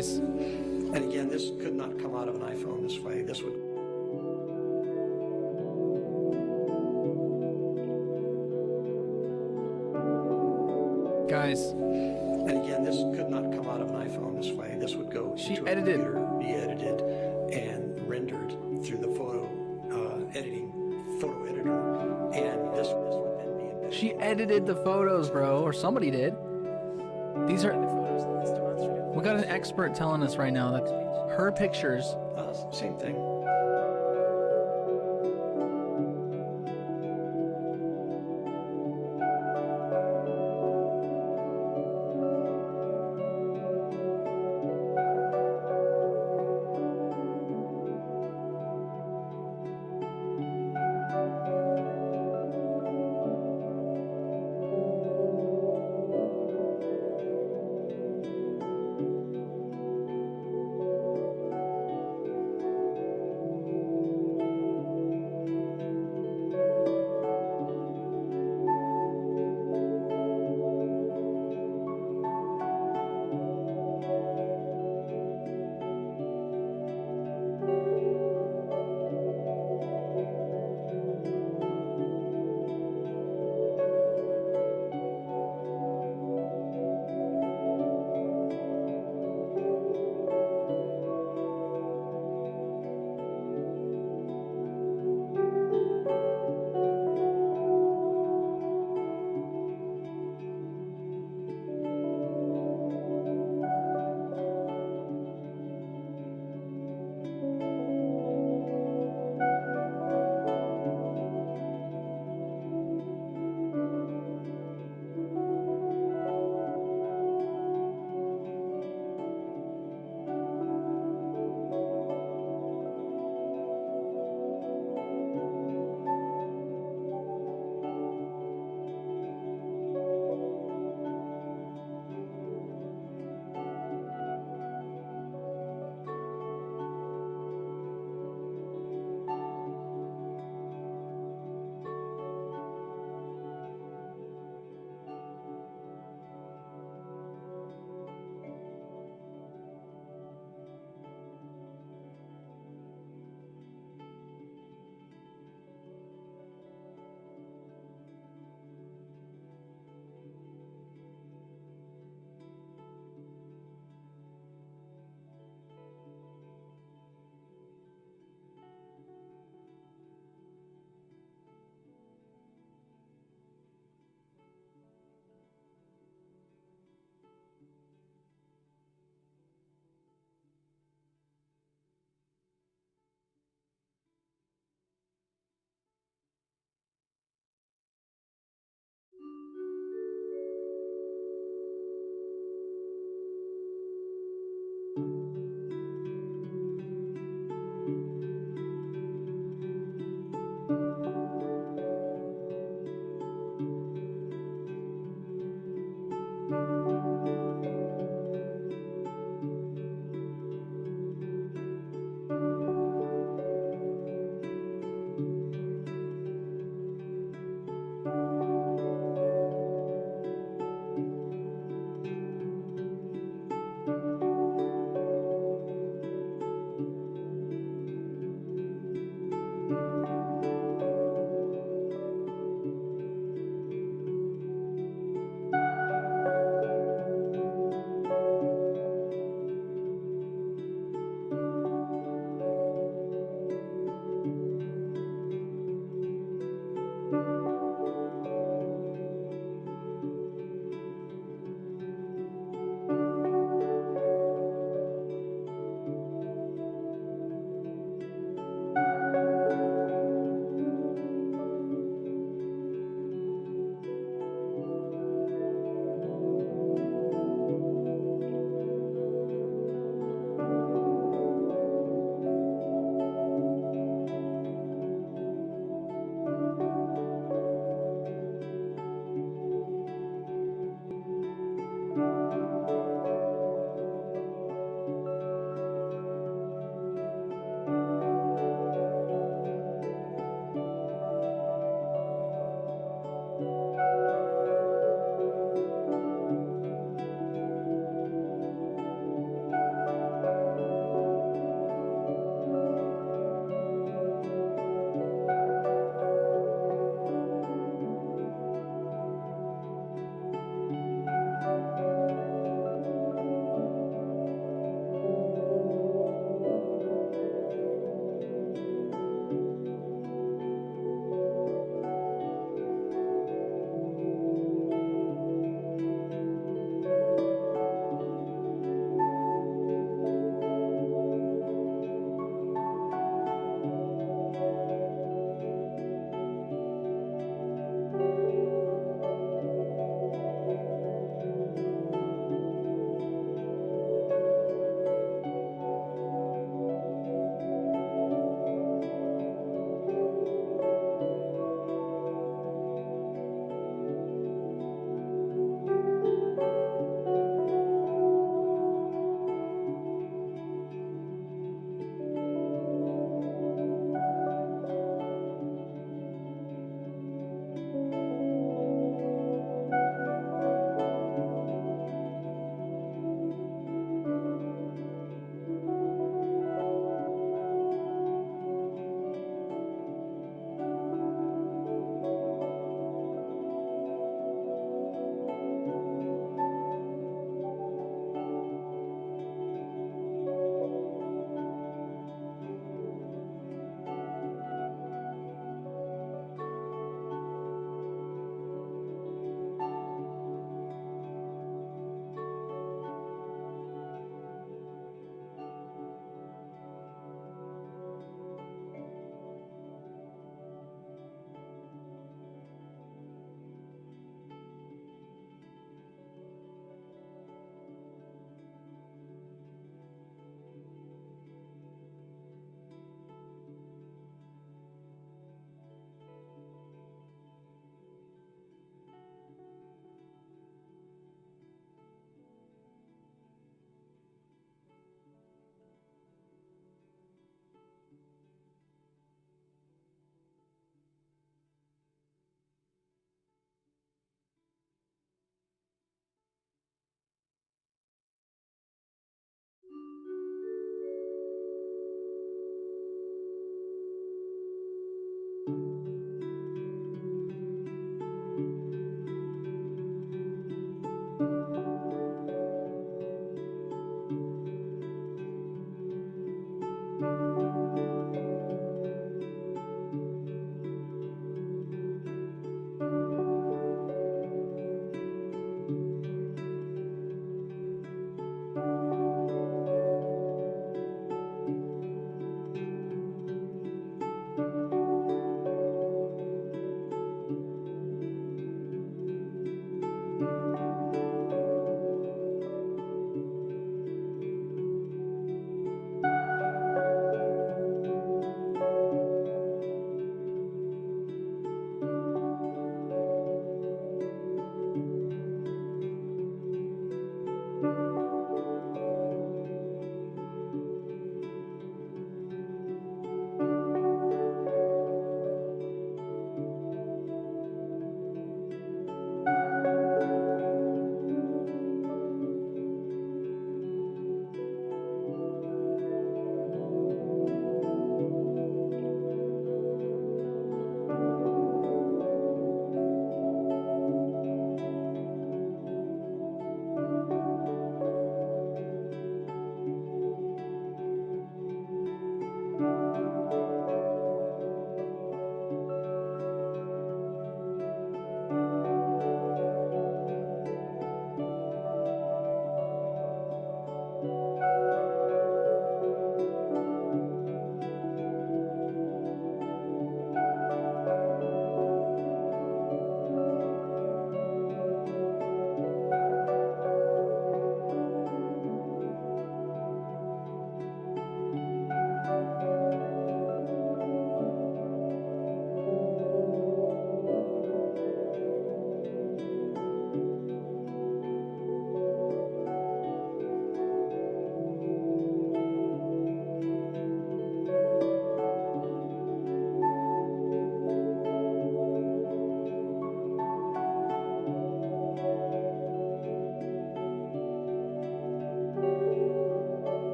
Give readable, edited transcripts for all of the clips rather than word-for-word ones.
Guys. And again, this could not come out of an iPhone this way. This would. Guys. And again, this could not come out of an iPhone this way. This would go She to edited. a computer, be edited, and rendered through the photo editor. And this would then be embedded. She edited the photos, bro, or somebody did. These are. We got an expert telling us right now that her pictures. Same thing.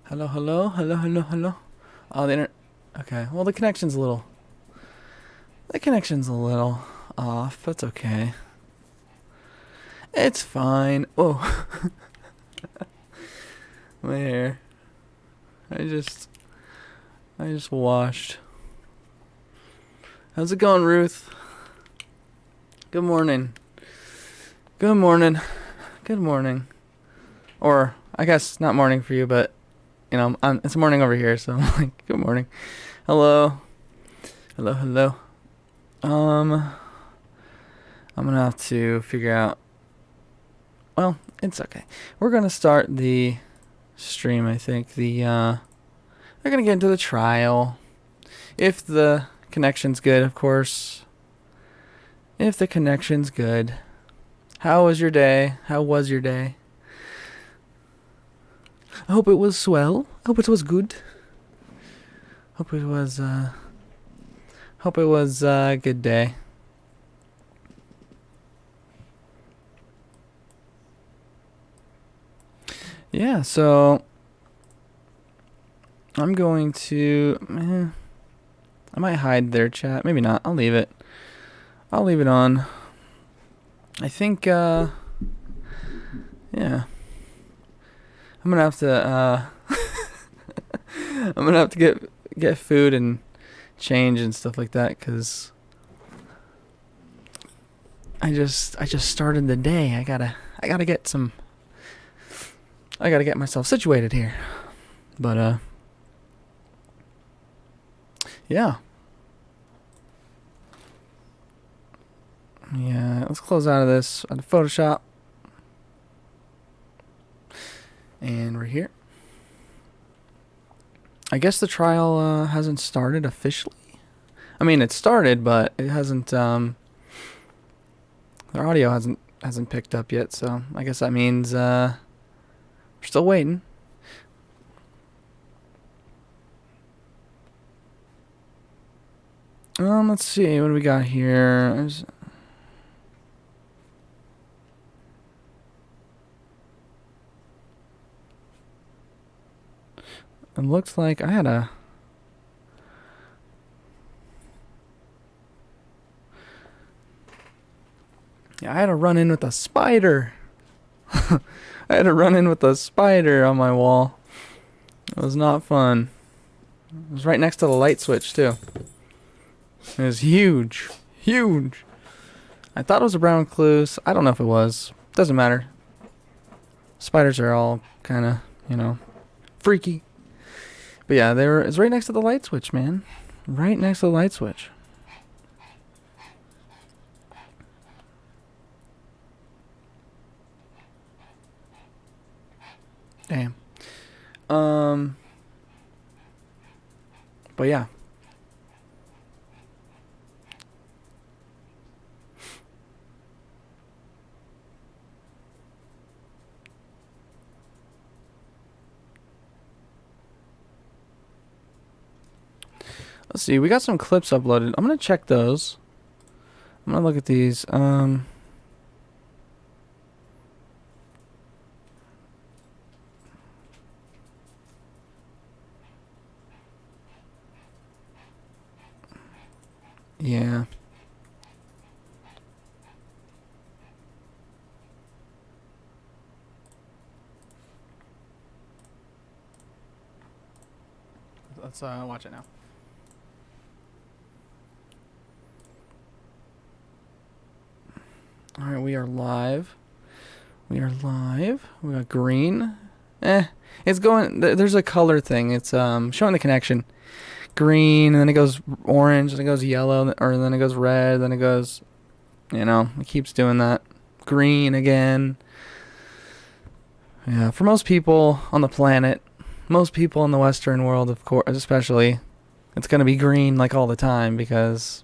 Hello, hello, hello, hello, hello. Oh, the internet. Okay, well, the connection's a little. The connection's a little off. That's okay. It's fine. Oh. My hair. I just washed. How's it going, Ruth? Good morning. Good morning. Good morning. Or, I guess not morning for you, but, you know, it's morning over here, so I'm like, good morning. Hello. Hello, hello. I'm gonna have to figure out. Well, it's okay. We're gonna start the stream, I think. We're gonna get into the trial. If the connection's good, of course. If the connection's good. How was your day? How was your day? I hope it was swell. I hope it was good. Hope it was a good day. Yeah, so I'm going to I might hide their chat. Maybe not. I'll leave it. I'll leave it on. I think yeah. I'm gonna have to I'm gonna have to get food and change and stuff like that, cause I just started the day. I gotta get myself situated here. But yeah. Yeah, let's close out of this out of Photoshop. And we're here. I guess the trial hasn't started officially. I mean, it started, but it hasn't their audio hasn't picked up yet, so I guess that means we're still waiting. Let's see, what do we got here? It looks like I had a... Yeah, I had a run-in with a spider. I had a run-in with a spider on my wall. It was not fun. It was right next to the light switch, too. It was huge. Huge. I thought it was a brown recluse. I don't know if it was. Doesn't matter. Spiders are all kind of, you know, freaky. But yeah, it's right next to the light switch, man. Right next to the light switch. Damn. But yeah. Let's see, we got some clips uploaded. I'm gonna check those. I'm gonna look at these. Yeah. Let's watch it now. Alright, we are live. We are live. We got green. It's going... There's a color thing. It's showing the connection. green, and then it goes orange, and it goes yellow, or then it goes red, then it goes, it keeps doing that. Green again. Yeah, for most people on the planet, most people in the Western world, of course, especially, it's going to be green like all the time because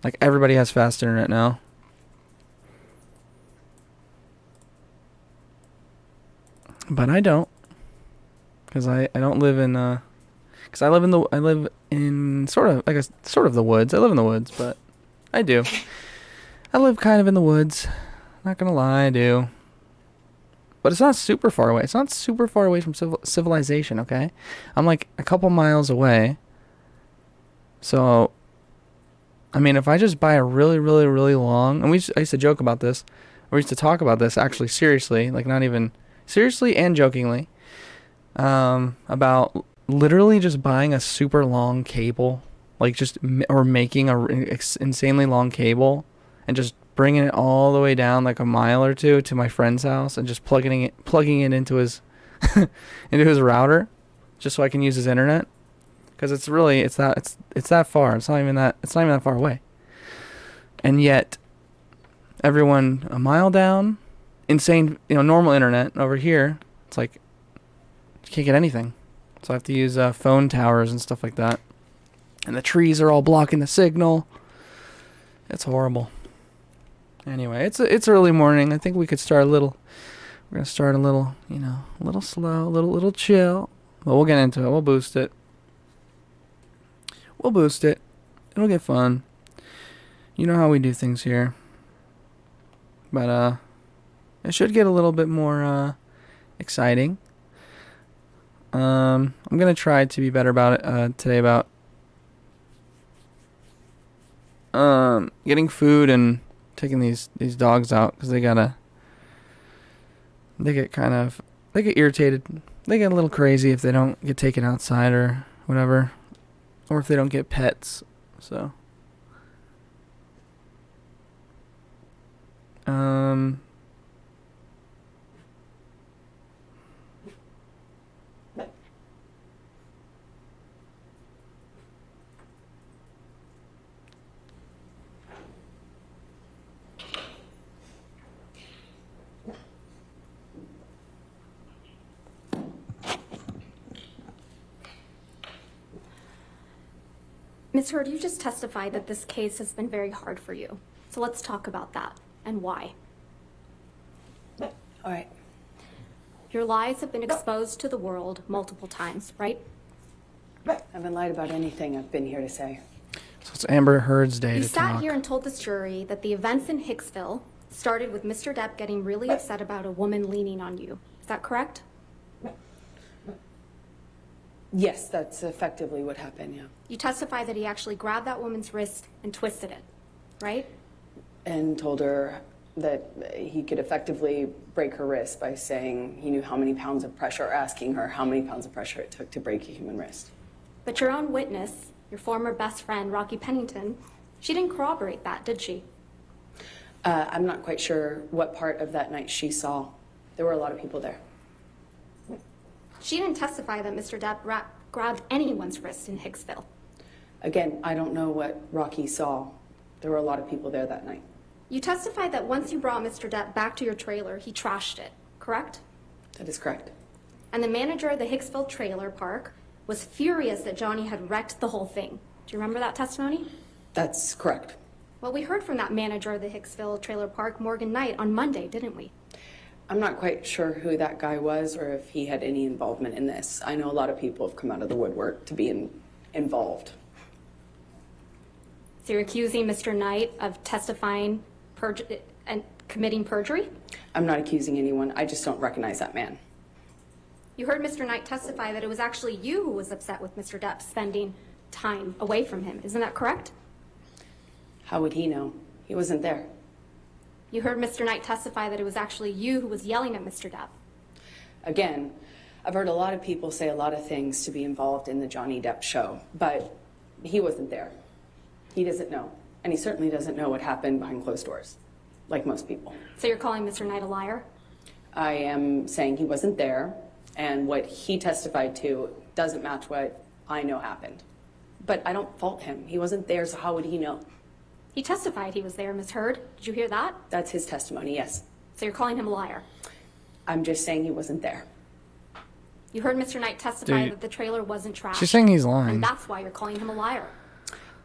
like everybody has fast internet now. But I don't, because I don't live in because I live in sort of the woods. I live in the woods, but I do. I live kind of in the woods. Not gonna lie, I do. But it's not super far away. It's not super far away from civilization, okay? I'm like a couple miles away. So, I mean, if I just buy a really, really, really long... And I used to joke about this. We used to talk about this, actually, seriously. Like, not even... Seriously and jokingly. About literally just buying a super long cable. Like, or making a insanely long cable. And just bringing it all the way down like a mile or two to my friend's house and just plugging it into his into his router just so I can use his internet, because it's that far. It's not even that far away. And yet everyone a mile down, insane, normal internet over here, it's like you can't get anything. So I have to use phone towers and stuff like that. And the trees are all blocking the signal. It's horrible. Anyway, it's early morning. I think we could start a little. We're gonna start a little, a little slow, a little chill. But we'll get into it. We'll boost it. It'll get fun. You know how we do things here. But it should get a little bit more exciting. I'm gonna try to be better about it today about getting food and taking these dogs out, because they get irritated. They get a little crazy if they don't get taken outside or whatever, or if they don't get pets. So Ms. Heard, you just testified that this case has been very hard for you. So let's talk about that and why. All right. Your lies have been exposed to the world multiple times, right? I haven't lied about anything I've been here to say. So it's Amber Heard's day You to sat talk. here and told this jury that the events in Hicksville started with Mr. Depp getting really upset about a woman leaning on you. Is that correct? Yes, that's effectively what happened, yeah. You testified that he actually grabbed that woman's wrist and twisted it, right? And told her that he could effectively break her wrist by saying he knew how many pounds of pressure, or asking her how many pounds of pressure it took to break a human wrist. But your own witness, your former best friend, Rocky Pennington, she didn't corroborate that, did she? I'm not quite sure what part of that night she saw. There were a lot of people there. She didn't testify that Mr. Depp grabbed anyone's wrist in Hicksville. Again, I don't know what Rocky saw. There were a lot of people there that night. You testified that once you brought Mr. Depp back to your trailer, he trashed it, correct? That is correct. And the manager of the Hicksville trailer park was furious that Johnny had wrecked the whole thing. Do you remember that testimony? That's correct. Well, we heard from that manager of the Hicksville trailer park, Morgan Knight, on Monday, didn't we? I'm not quite sure who that guy was or if he had any involvement in this. I know a lot of people have come out of the woodwork to be involved. So you're accusing Mr. Knight of testifying and committing perjury? I'm not accusing anyone. I just don't recognize that man. You heard Mr. Knight testify that it was actually you who was upset with Mr. Depp spending time away from him. Isn't that correct? How would he know? He wasn't there. You heard Mr. Knight testify that it was actually you who was yelling at Mr. Depp. Again, I've heard a lot of people say a lot of things to be involved in the Johnny Depp show, but he wasn't there. He doesn't know. And he certainly doesn't know what happened behind closed doors, like most people. So you're calling Mr. Knight a liar? I am saying he wasn't there, and what he testified to doesn't match what I know happened. But I don't fault him. He wasn't there, so how would he know? He testified he was there, Ms. Heard. Did you hear that? That's his testimony, yes. So you're calling him a liar. I'm just saying he wasn't there. You heard Mr. Knight testify Dude, that the trailer wasn't trashed. She's saying he's lying. And that's why you're calling him a liar.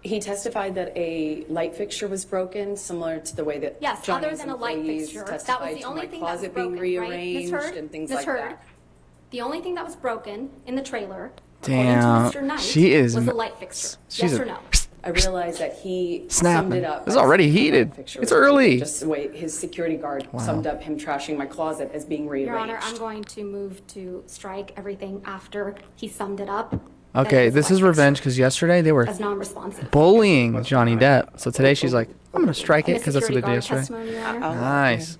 He testified that a light fixture was broken, similar to the way that Yes, Johnny's other than a light employees fixture. That was testified the to only my thing that was closet broken, being right? Ms. rearranged Heard? and things Ms. like Heard, that. the only thing that was broken in the trailer, Damn, according to Mr. Knight, she is was the m- light fixture. she's Yes a- or no? I realized that he Snapping. summed it up. It's as already a light heated. fixture It's was broken, early. Just the way his security guard summed up him trashing my closet as being rearranged. Your Honor, I'm going to move to strike everything after he summed it up. Okay, That this light is revenge because yesterday they were fixture as non-responsive. bullying Johnny Depp. So today she's like, I'm gonna strike And it the because that's what they did security yesterday. guard testimony, Your Honor. Nice.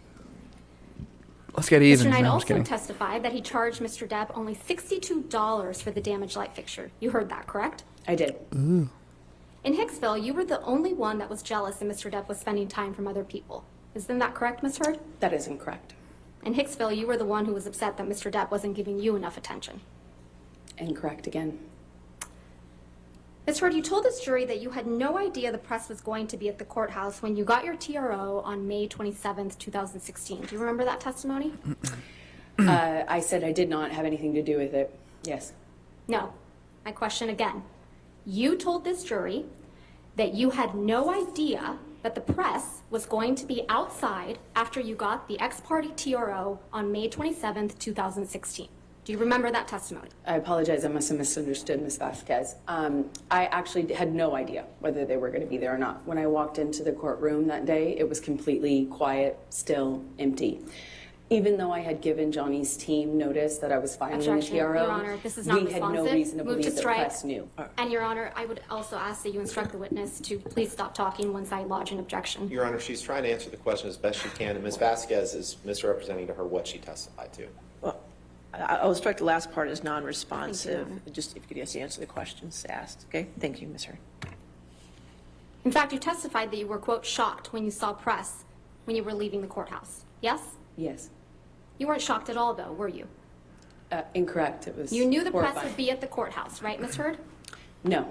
Let's get Mr. even. Knight No, I'm just also kidding. testified that he charged Mr. Depp only $62 for the damaged light fixture. You heard that, correct? I did. Ooh. In Hicksville, you were the only one that was jealous that Mr. Depp was spending time from other people. Isn't that correct, Ms. Heard? That is incorrect. In Hicksville, you were the one who was upset that Mr. Depp wasn't giving you enough attention. Incorrect again. Ms. Heard, you told this jury that you had no idea the press was going to be at the courthouse when you got your TRO on May 27th, 2016. Do you remember that testimony? I said I did not have anything to do with it. Yes. No. My question again. You told this jury that you had no idea that the press was going to be outside after you got the ex-party TRO on May 27th, 2016. Do you remember that testimony? I apologize. I must have misunderstood Ms. Vasquez. I actually had no idea whether they were going to be there or not. When I walked into the courtroom that day, it was completely quiet, still, empty. Even though I had given Johnny's team notice that I was filing the Objection, TRO, Your Honor, this is not we had no responsive. reason to Move to believe the strike. press knew. And Your Honor, I would also ask that you instruct the witness to please stop talking once I lodge an objection. Your Honor, she's trying to answer the question as best she can, and Ms. Vasquez is misrepresenting to her what she testified to. Well, I'll strike the last part as non-responsive. Thank you, Just if you could just answer the questions asked. Okay, thank you, Ms. Heard. In fact, you testified that you were, quote, shocked when you saw press when you were leaving the courthouse. Yes? Yes. You weren't shocked at all, though, were you? Incorrect. It was You knew the press horrifying. would be at the courthouse, right, Ms. Heard? No.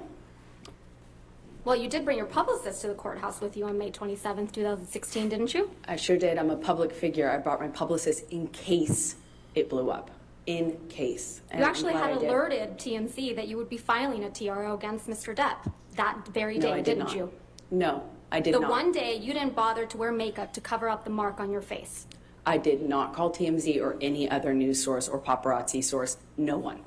Well, you did bring your publicist to the courthouse with you on May 27th, 2016, didn't you? I sure did. I'm a public figure. I brought my publicist in case it blew up. In case. And You I'm actually glad had I did. alerted TMZ that you would be filing a TRO against Mr. Depp that very No, day, I did didn't not. you? No, I did The not. one day you didn't bother to wear makeup to cover up the mark on your face. I did not call TMZ or any other news source or paparazzi source. No one.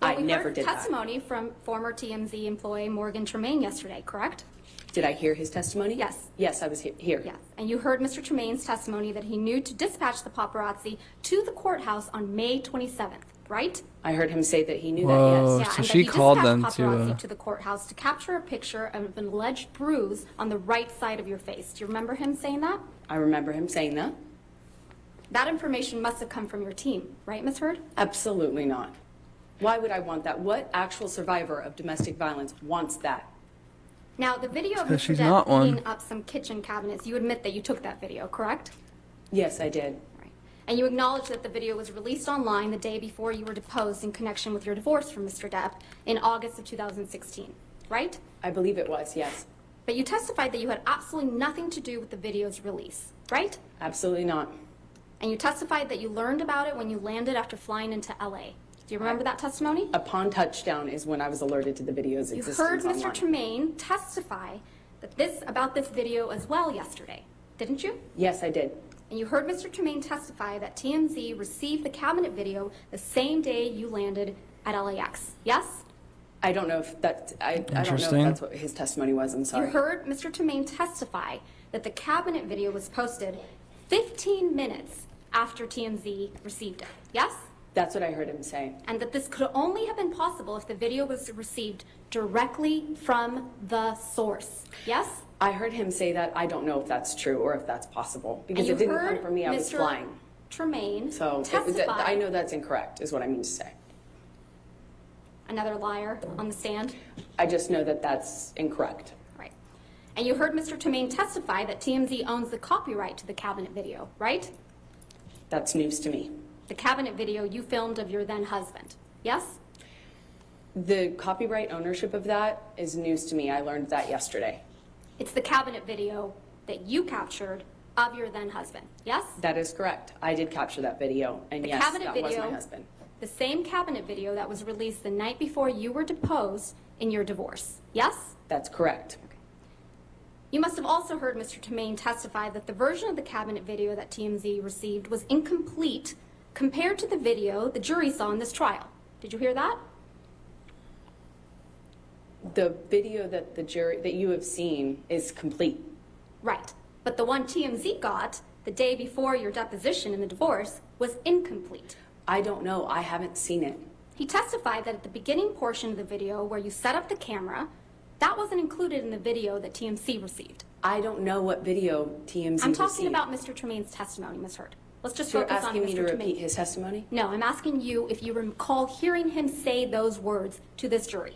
Well, I we never heard did that. testimony from former TMZ employee Morgan Tremaine yesterday, correct? Did I hear his testimony? Yes. Yes, I was here. Yes. And you heard Mr. Tremaine's testimony that he knew to dispatch the paparazzi to the courthouse on May 27th, right? I heard him say that he knew Whoa. that, yes. So and she that he called dispatched them to, paparazzi to the courthouse to capture a picture of an alleged bruise on the right side of your face. Do you remember him saying that? I remember him saying that. That information must have come from your team, right, Ms. Heard? Absolutely not. Why would I want that? What actual survivor of domestic violence wants that? Now, the video of 'cause Mr. she's Depp not one. beating up some kitchen cabinets, you admit that you took that video, correct? Yes, I did. Right. And you acknowledge that the video was released online the day before you were deposed in connection with your divorce from Mr. Depp in August of 2016, right? I believe it was, yes. But you testified that you had absolutely nothing to do with the video's release, right? Absolutely not. And you testified that you learned about it when you landed after flying into LA. Do you remember that testimony? Upon touchdown is when I was alerted to the video's You existence heard Mr. online. Tremaine testify that about this video as well yesterday, didn't you? Yes, I did. And you heard Mr. Tremaine testify that TMZ received the cabinet video the same day you landed at LAX. Yes? I don't know if that, I don't know if Interesting. that's what his testimony was. I'm sorry. You heard Mr. Tremaine testify that the cabinet video was posted 15 minutes after TMZ received it. Yes? That's what I heard him say. And that this could only have been possible if the video was received directly from the source. Yes? I heard him say that. I don't know if that's true or if that's possible because And it you didn't heard come from me. I was Mr. flying. Tremaine So testify. I know that's incorrect is what I mean to say. Another liar on the stand. I just know that that's incorrect. Right. And you heard Mr. Tremaine testify that TMZ owns the copyright to the cabinet video, right? That's news to me. The cabinet video you filmed of your then husband. Yes? The copyright ownership of that is news to me. I learned that yesterday. It's the cabinet video that you captured of your then husband, yes? That is correct. I did capture that video, and The yes, cabinet that was my video, husband. the same cabinet video that was released the night before you were deposed in your divorce, yes? That's correct. You must have also heard Mr. Tremaine testify that the version of the cabinet video that TMZ received was incomplete compared to the video the jury saw in this trial. Did you hear that? The video that that you have seen is complete. Right. But the one TMZ got the day before your deposition in the divorce was incomplete. I don't know. I haven't seen it. He testified that at the beginning portion of the video where you set up the camera, that wasn't included in the video that TMZ received. I don't know what video TMZ I'm talking received. about Mr. Tremaine's testimony, Ms. Hurd. Let's just So you're focus on asking me to Mr. repeat Tremaine. his testimony? No, I'm asking you if you recall hearing him say those words to this jury.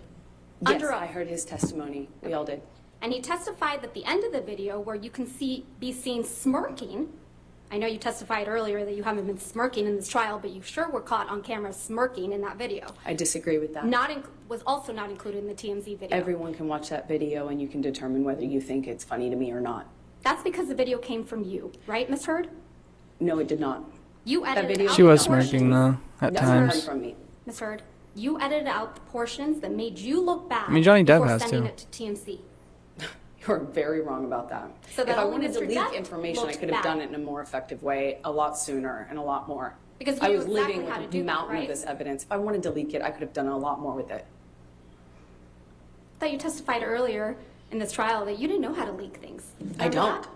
Yes, Under I oath. heard his testimony. We all did. And he testified that the end of the video where you can be seen smirking, I know you testified earlier that you haven't been smirking in this trial, but you sure were caught on camera smirking in that video. I disagree with that. Was also not included in the TMZ video. Everyone can watch that video and you can determine whether you think it's funny to me or not. That's because the video came from you, right, Ms. Hurd? No, it did not. You edited video- out She was the portions- smirking though at That's not times. from me. Ms. Hurd, you edited out the portions that made you look bad. I mean, Johnny Depp before has sending to. it to TMZ. You're very wrong about that. So If that I only wanted to Mr. leak Depp information, I looked could have bad. done it in a more effective way, a lot sooner and a lot more. Because I you was knew exactly living how with to a do that, mountain right? of this evidence. If I wanted to leak it, I could have done a lot more with it. I thought you testified earlier in this trial that you didn't know how to leak things. I Remember don't. that?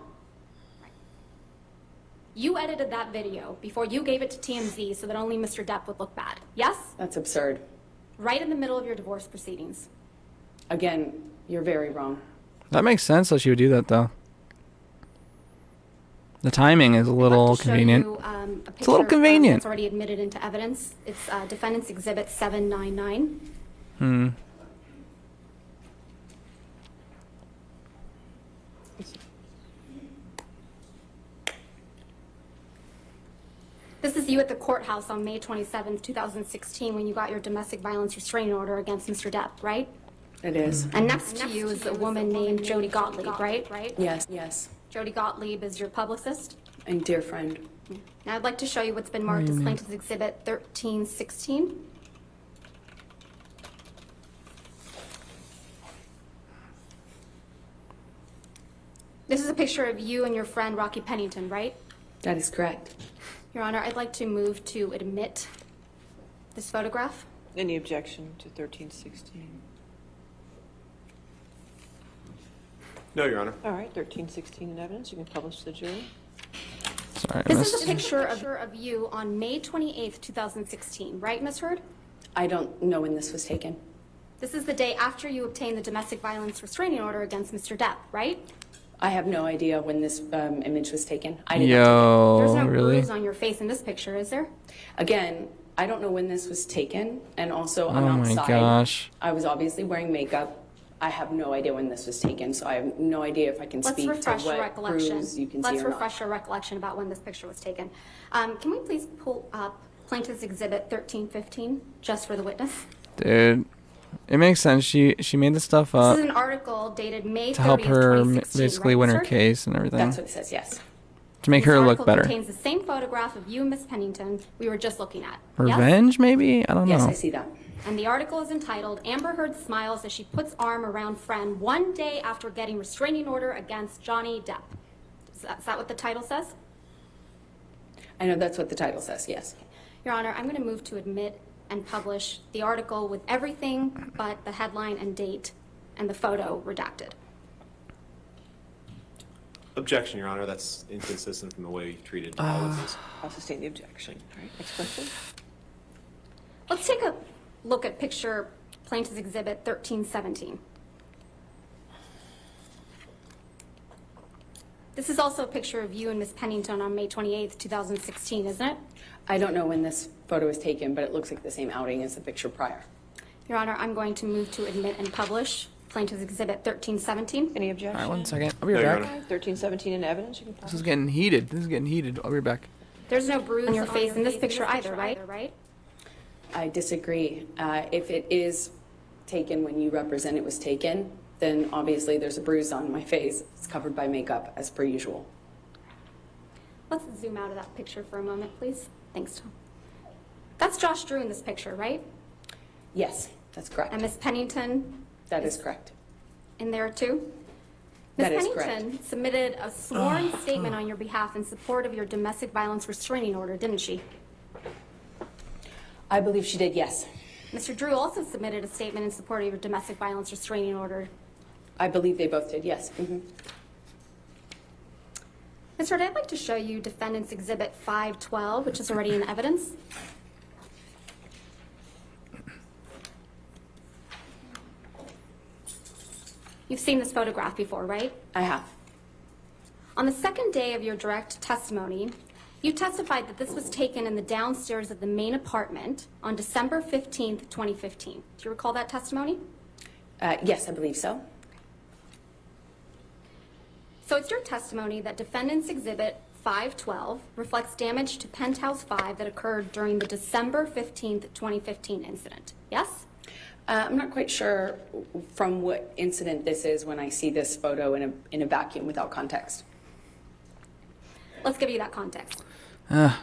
You edited that video before you gave it to TMZ so that only Mr. Depp would look bad. Yes? That's absurd. Right in the middle of your divorce proceedings. Again, you're very wrong. That makes sense that she would do that though. The timing is a I'd little love to show convenient. you, a It's a little picture, convenient. It's already admitted into evidence. It's Defendant's Exhibit 799. This is you at the courthouse on May 27th, 2016, when you got your domestic violence restraining order against Mr. Depp, right? It is. And next to you is a woman named Jody Gottlieb, right? Yes, yes. Jody Gottlieb is your publicist. And dear friend, Now I'd like to show you what's been marked as Plaintiff's Exhibit 1316. This is a picture of you and your friend Rocky Pennington, right? that is correct. Your Honor, I'd like to move to admit this photograph. Any objection to 1316? No, Your Honor. All right, 1316 in evidence, you can publish to the jury. Sorry, I This missed. is a picture of you on May 28th, 2016, right, Ms. Hurd? I don't know when this was taken. This is the day after you obtained the domestic violence restraining order against Mr. Depp, right? I have no idea when this image was taken. I didn't take There's Yo, no really? bruise on your face in this picture, is there? it. Again, I don't know when this was taken, and also I'm Oh my outside. gosh. I was obviously wearing makeup. I have no idea when this was taken, so I have no idea if I can Let's speak to refresh your what recollection. bruise you can Let's see or refresh not. your recollection about when this picture was taken. Can we please pull up Plaintiff's Exhibit 1315, just for the witness? Dude, it makes sense. She made this stuff This up is an article dated May 30th, to help her 2016, basically right, win her sir? case and everything. That's what it says, yes. To make This her look article better. contains the same photograph of you and Miss Pennington we were just looking at. Yes? Revenge, maybe? I don't Yes, know. I see that. And the article is entitled, Amber Heard Smiles as She Puts Arm Around Friend One Day After Getting Restraining Order Against Johnny Depp. Is that what the title says? I know that's what the title says, yes. Your Honor, I'm going to move to admit and publish the article with everything but the headline and date and the photo redacted. Objection, Your Honor. That's inconsistent from the way you treated all of these. I'll sustain the objection. All right, next question. Let's take a look at picture Plaintiff's Exhibit 1317. This is also a picture of you and Miss Pennington on May 28th, 2016, isn't it? I don't know when this photo was taken, but it looks like the same outing as the picture prior. Your Honor, I'm going to move to admit and publish Plaintiff's Exhibit 1317. Any All objection? right, 1 second. I'll be No, right Your back. Honor. 1317 in evidence, you can This publish. is getting heated. This is getting heated. I'll be right back. There's no bruise on your face in this picture either, right? I disagree. If it is taken when you represent it was taken, then obviously there's a bruise on my face. It's covered by makeup as per usual. Let's zoom out of that picture for a moment, please. Thanks, Tom. That's Josh Drew in this picture, right? Yes, that's correct. And Miss Pennington That is correct. in there too? Ms. That is Pennington correct. submitted a sworn statement on your behalf in support of your domestic violence restraining order, didn't she? I believe she did, yes. Mr. Drew also submitted a statement in support of your domestic violence restraining order. I believe they both did, yes. Ms. Hurd, I'd like to show you Defendant's Exhibit 512, which is already in evidence. You've seen this photograph before, right? I have. On the second day of your direct testimony, you testified that this was taken in the downstairs of the main apartment on December 15th, 2015. Do you recall that testimony? Yes, I believe so. So it's your testimony that Defendant's Exhibit 512 reflects damage to Penthouse 5 that occurred during the December 15th, 2015 incident. Yes? I'm not quite sure from what incident this is when I see this photo in a vacuum without context. Let's give you that context.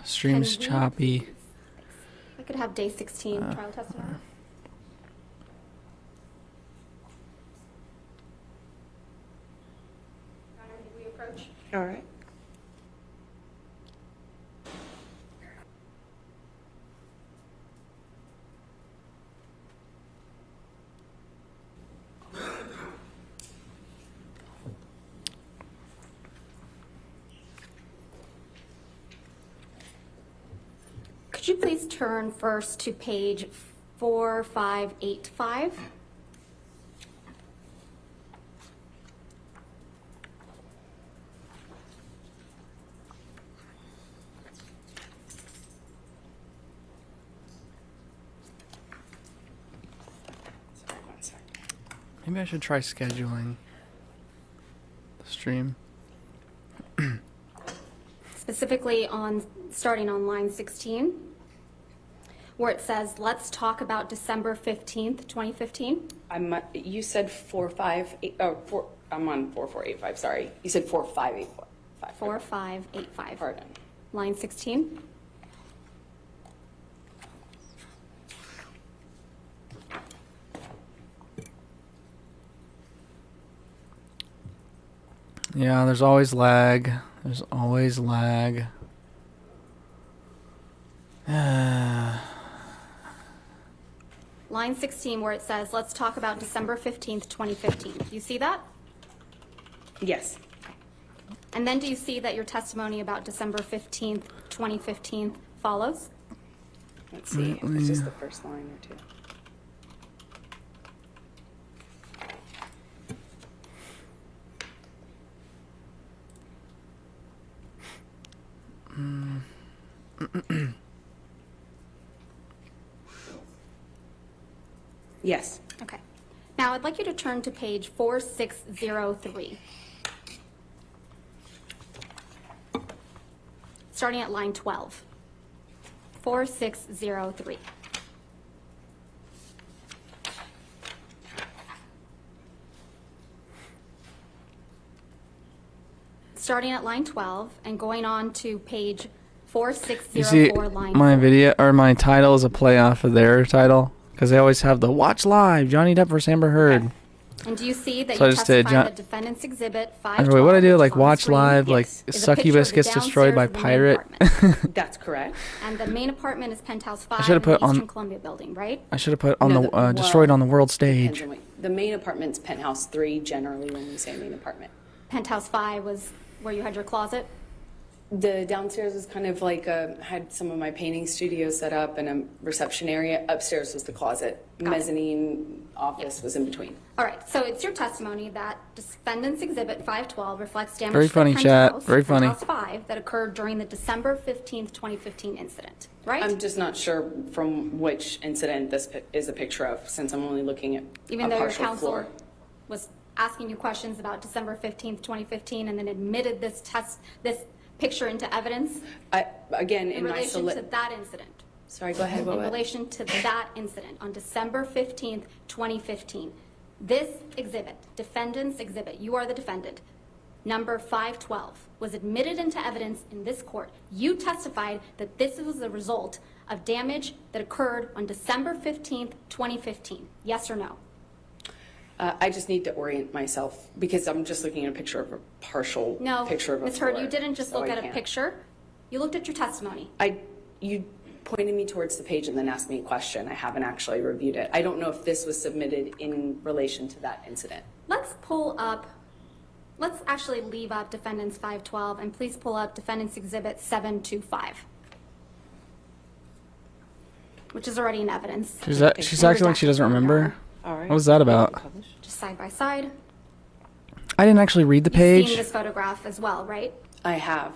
Stream's Can we- choppy. I could have day 16 trial testimony. Your Honor, may we approach? All right. Could you please turn first to page 4585? Sorry, one sec. Maybe I should try scheduling the stream. Specifically starting on line 16, where it says, let's talk about December 15th, 2015. You said 4585, I'm on 4485, sorry. You said 4585. 4585. Pardon. Line 16. Yeah, there's always lag. There's always lag. Line 16, where it says, let's talk about December 15th, 2015. You see that? Yes. And then do you see that your testimony about December 15th, 2015 follows? Let's see if it's just the first line or two. Yes. Okay. Now I'd like you to turn to page 4603. Starting at line 12. 4603. Starting at line 12 and going on to page You see, 4604, line my 4. video or my title is a play off of their title because they always have the "Watch Live" Johnny Depp versus Amber Heard. And do you see that So I you just did testified that Defendant's Exhibit 512, Wait, what I do? which Like is on the watch screen, live, like Yes. is a picture Succubus of the gets destroyed by downstairs of the main pirate. apartment. That's correct. And the main apartment is Penthouse 5 should've in the put on- Eastern Columbia building, right? I should have put on No, the well, destroyed on the world Depends stage. on the main apartment's penthouse 3 generally when we say main apartment. Penthouse 5 was where you had your closet? The downstairs was kind of like had some of my painting studio set up and a reception area. Upstairs was the closet. Got it. Mezzanine office was in between. All right, so it's your testimony that Defendant's Exhibit 512 reflects damage Very to funny, the chat. penthouse, Very funny. Penthouse 5 that occurred during the December 15th, 2015 incident, right? I'm just not sure from which incident this is a picture of, since I'm only looking at Even a though your partial counsel floor. was asking you questions about December 15th, 2015, and then admitted this picture into evidence Again, in in my relation to that incident. Sorry, go ahead. in relation to that incident on December 15th, 2015. This exhibit, defendant's exhibit, you are the defendant, number 512, was admitted into evidence in this court. You testified that this was the result of damage that occurred on December 15th, 2015. Yes or no? I just need to orient myself because I'm just looking at a picture of a partial No, picture of a Ms. Hurd, floor, you didn't just so look I at a can't. picture. You looked at your testimony. You pointed me towards the page and then asked me a question. I haven't actually reviewed it. I don't know if this was submitted in relation to that incident. Let's actually leave up defendant's 512 and please pull up defendant's exhibit 725, which is already in evidence. She's acting like she doesn't remember. All right. What was that about? Just side by side. I didn't actually read the You've page. seen this photograph as well, right? I have.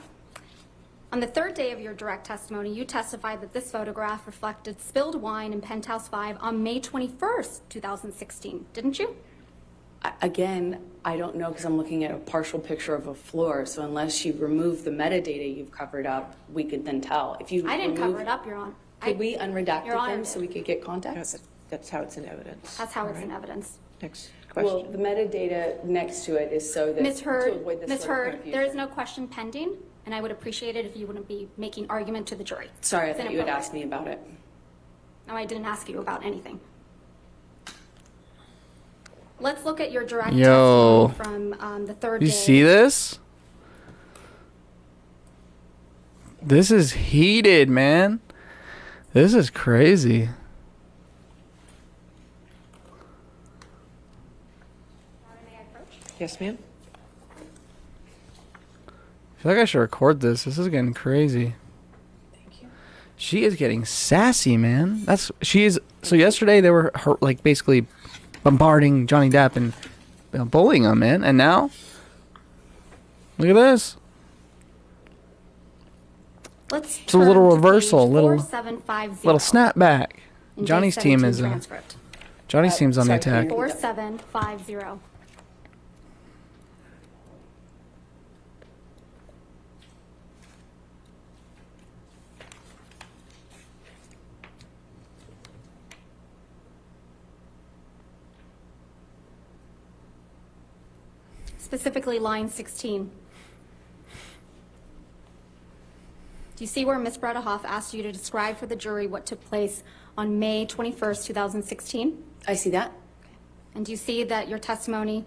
On the third day of your direct testimony, you testified that this photograph reflected spilled wine in Penthouse 5 on May 21st, 2016, didn't you? Again, I don't know because I'm looking at a partial picture of a floor. So unless you remove the metadata you've covered up, we could then tell. If you I didn't remove- cover it up, Your Honor. Could we unredact Your Honor them so we could get context? That's how it's in evidence. That's how All it's right. in evidence. Next Well, question. the metadata next to it is so that Ms. to Hurd, avoid this Ms. sort of Hurd, there is confusion. no question pending, and I would appreciate it if you wouldn't be making argument to the jury. Sorry, I It's thought you had inappropriate. asked me about it. No, I didn't ask you about anything. Let's look at your direct Yo. testimony from the third day. You see this? This is heated, man. This is crazy. Yes, ma'am? I feel like I should record this. This is getting crazy. Thank you. She is getting sassy, man. So yesterday they were like basically bombarding Johnny Depp and bullying him, man. And now, look at this. Let's It's a little turn to reversal, page little 4750 snapback. in Johnny's day team 17 is transcript. Johnny's team's on the sorry, can you attack. repeat 4750. Specifically line 16. Do you see where Ms. Bredehoff asked you to describe for the jury what took place on May 21st, 2016? I see that. And do you see that your testimony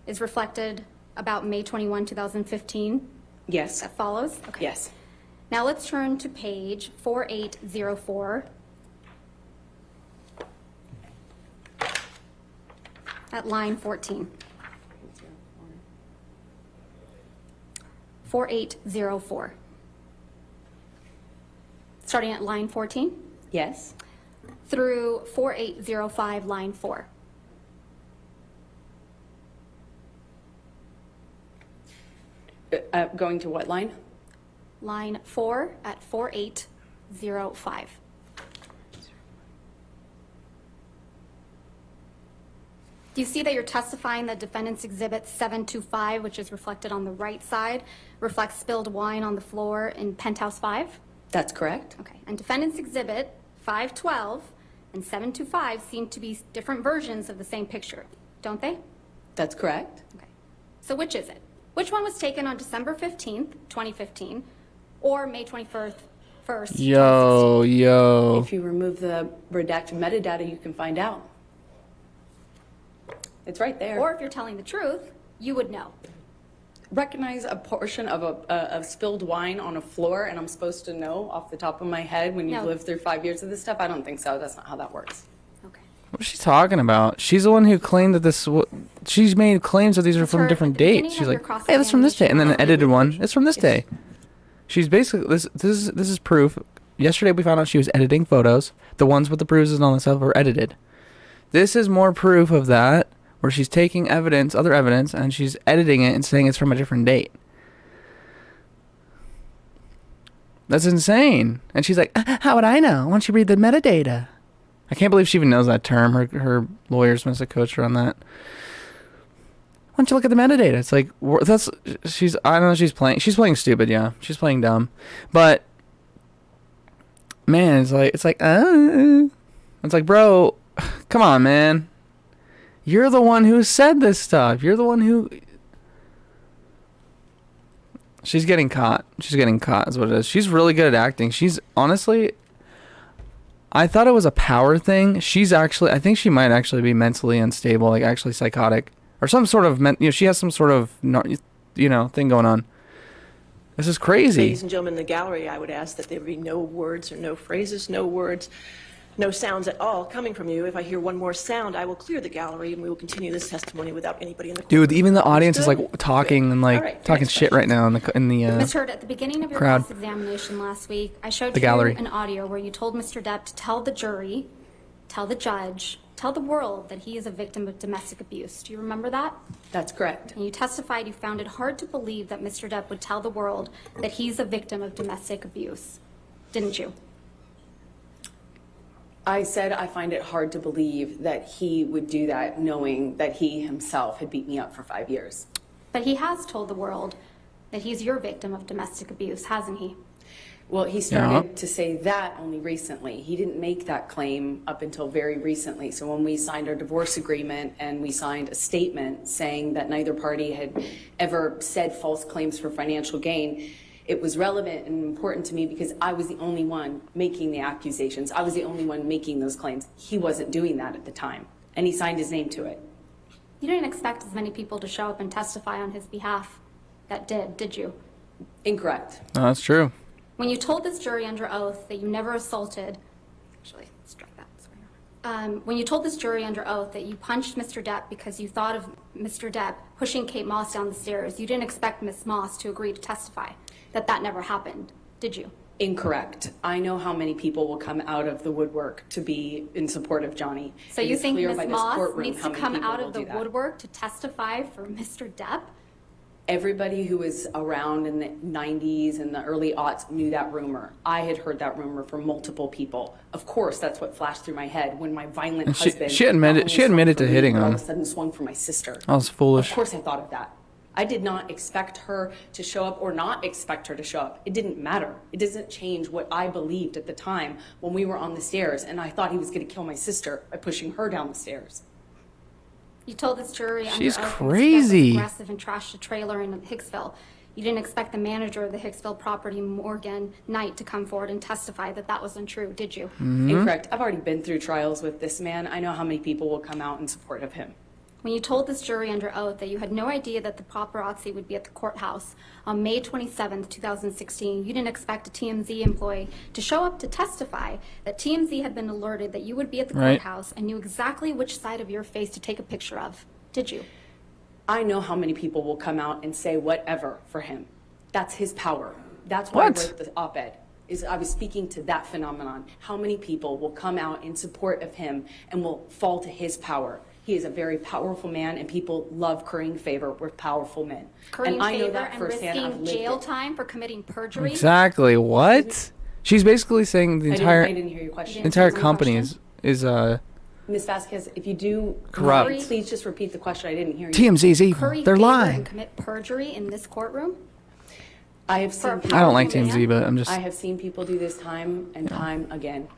is reflected about May 21, 2015 Yes. that follows? Okay. Yes. Now let's turn to page 4804 at line 14. 4804. Starting at line 14 Yes. through 4805, line 4. Going to what line? Line 4 at 4805. Do you see that you're testifying that defendant's exhibit 725, which is reflected on the right side, reflects spilled wine on the floor in Penthouse 5? That's correct. Okay, and defendant's exhibit 512 and 725 seem to be different versions of the same picture, don't they? That's correct. Okay, so which is it? Which one was taken on December 15th, 2015, or May 21st, 2016? Yo. If you remove the redacted metadata, you can find out. It's right there. Or if you're telling the truth, you would know. Recognize a portion of of spilled wine on a floor, and I'm supposed to know off the top of my head when you've No. lived through 5 years of this stuff? I don't think so. That's not how that works. Okay. What is she talking about? She's the one who claimed that she's made claims that these are from Her- different at the beginning dates. She's of like, your hey, that's from this day. And then an edited one. cross-examination, It's from this day. She's basically, this is proof. Yesterday we found out she was editing photos. The ones with the bruises and all that stuff were edited. This is more proof of that, where she's taking evidence, other evidence, and she's editing it and saying it's from a different date. That's insane. And she's like, how would I know? Why don't you read the metadata? I can't believe she even knows that term. Her lawyers must have coached her on that. Why don't you look at the metadata? It's like, I don't know, she's playing stupid, yeah. She's playing dumb. But man, it's like, bro, come on, man. You're the one who said this stuff. You're the one who. She's getting caught. She's getting caught is what it is. She's really good at acting. She's honestly, I thought it was a power thing. I think she might actually be mentally unstable, like actually psychotic or some sort of, she has some sort of, thing going on. This is crazy. Ladies and gentlemen in the gallery, I would ask that there be no words or no phrases, no words, no sounds at all coming from you. If I hear one more sound, I will clear the gallery and we will continue this testimony without anybody in the courtroom. Dude, even the audience is like Understood? talking and like All right, talking next shit right now in the Ms. Heard, at the beginning of your crowd. cross-examination last week, I showed The you gallery. an audio where you told Mr. Depp to tell the jury, tell the judge, tell the world that he is a victim of domestic abuse. Do you remember that? That's correct. And you testified you found it hard to believe that Mr. Depp would tell the world that he's a victim of domestic abuse, didn't you? I said I find it hard to believe that he would do that knowing that he himself had beat me up for 5 years. But he has told the world that he's your victim of domestic abuse, hasn't he? Well, he started to say that only recently. He didn't make that claim up until very recently. So when we signed our divorce agreement and we signed a statement saying that neither party had ever said false claims for financial gain, it was relevant and important to me because I was the only one making the accusations. I was the only one making those claims. He wasn't doing that at the time, and he signed his name to it. You didn't expect as many people to show up and testify on his behalf that did you? Incorrect. No, that's true. When you told this jury under oath that you never assaulted, actually, strike that. Sorry. When you told this jury under oath that you punched Mr. Depp because you thought of Mr. Depp pushing Kate Moss down the stairs, you didn't expect Miss Moss to agree to testify that never happened, did you? Incorrect. I know how many people will come out of the woodwork to be in support of Johnny. So It you is think clear Miss by this Moss courtroom needs how to many come people out will of the do that. woodwork to testify for Mr. Depp? Everybody who was around in the 90s and the early aughts knew that rumor. I had heard that rumor from multiple people. Of course, that's what flashed through my head when my violent And she- husband. she admitted- not she only admitted swung to for me, hitting but all him. of a sudden swung for my sister. That was foolish. Of course, I thought of that. I did not expect her to show up or not expect her to show up. It didn't matter. It doesn't change what I believed at the time when we were on the stairs and I thought he was going to kill my sister by pushing her down the stairs. You told this jury under She's oath that Mr. Depp was crazy. aggressive and trashed a trailer in Hicksville. You didn't expect the manager of the Hicksville property, Morgan Knight, to come forward and testify that was untrue, did you? Incorrect. I've already been through trials with this man. I know how many people will come out in support of him. When you told this jury under oath that you had no idea that the paparazzi would be at the courthouse on May 27th, 2016, you didn't expect a TMZ employee to show up to testify that TMZ had been alerted that you would be at the Right. courthouse and knew exactly which side of your face to take a picture of, did you? I know how many people will come out and say whatever for him. That's his power. That's why What? I wrote the op-ed. I was speaking to that phenomenon. How many people will come out in support of him and will fall to his power? He is a very powerful man, and people love currying favor with powerful men. Currying and I know favor that and firsthand. I've risking lived jail it. time for committing perjury? Exactly. What? She's basically saying the I entire didn't hear your question. entire Answer my company question. is Ms. Vasquez, if you do Corrupt. please just repeat the question. I didn't hear you. TMZ's evil. Curry They're favor lying. and commit perjury in this courtroom? I have For seen a people I don't like powerful man? TMZ, but I'm just I have seen people do this time and time again.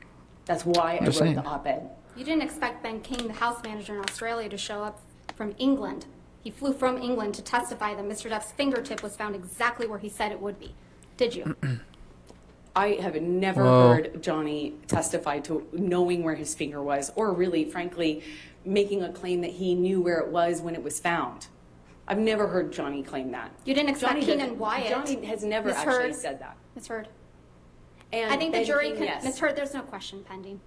That's why I just wrote saying. the op-ed. You didn't expect Ben King, the house manager in Australia, to show up from England. He flew from England to testify that Mr. Depp's fingertip was found exactly where he said it would be. Did you? I have never Whoa. heard Johnny testify to knowing where his finger was, or really, frankly, making a claim that he knew where it was when it was found. I've never heard Johnny claim that. You didn't expect Johnny Keenan doesn't- Wyatt. Johnny has never Ms. actually Heard. said that. Ms. Heard. And I think the Ben jury King, can, yes. Ms. Heard, there's no question pending.